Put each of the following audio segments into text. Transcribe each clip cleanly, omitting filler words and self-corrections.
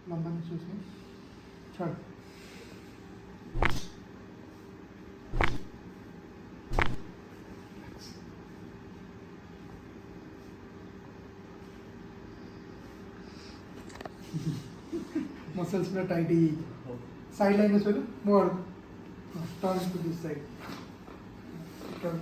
लंबा निश्वास में छोड़। मसल्स पूरा टाइट ही साइड लाइन में चलो मोड़ turn to this side turn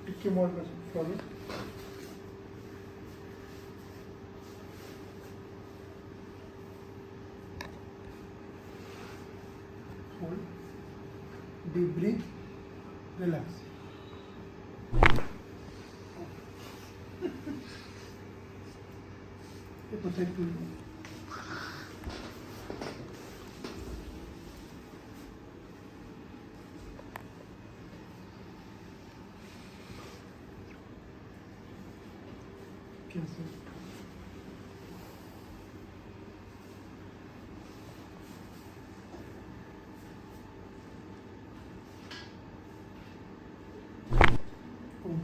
टिक्की मोड़ में follow hold deep breath relax protect you. Cancel. Oh.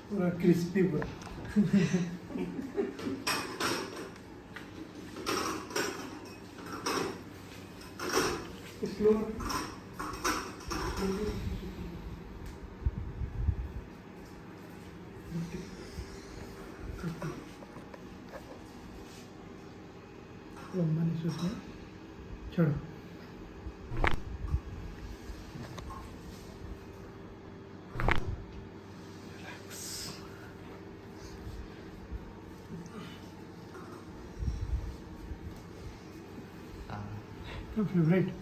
पूरा क्रिस्पी पूरा स्लो लंबा निश्वास में छोड़ो your favorite.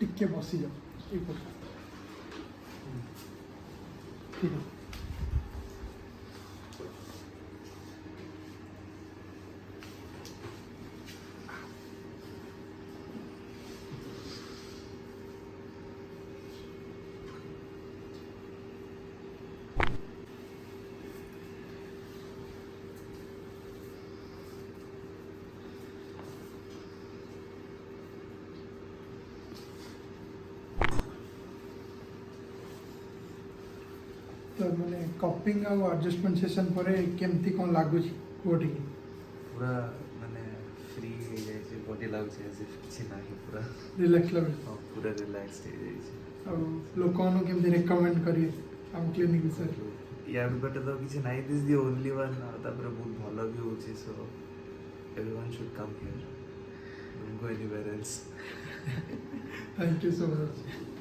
टिक्के बसी जाओ ठीक है तो मैंने कपिंग और एडजस्टमेंट सेशन पर केमती कौन लागू बॉडी पूरा माने फ्री हो जाए छै बॉडी लागू छै एज इफ କିଛି ନାହିଁ पूरा रिलैक्स लेवल पूरा रिलैक्स हो जाए छै और लोगों केमती रेकमेंड करिए हम क्लिनिक विषय या बेटर तो କିଛି ନାହିଁ दिस द ओनली वन तापर बहुत भलो भी होछि so everyone should come here don't go anywhere else thank you so much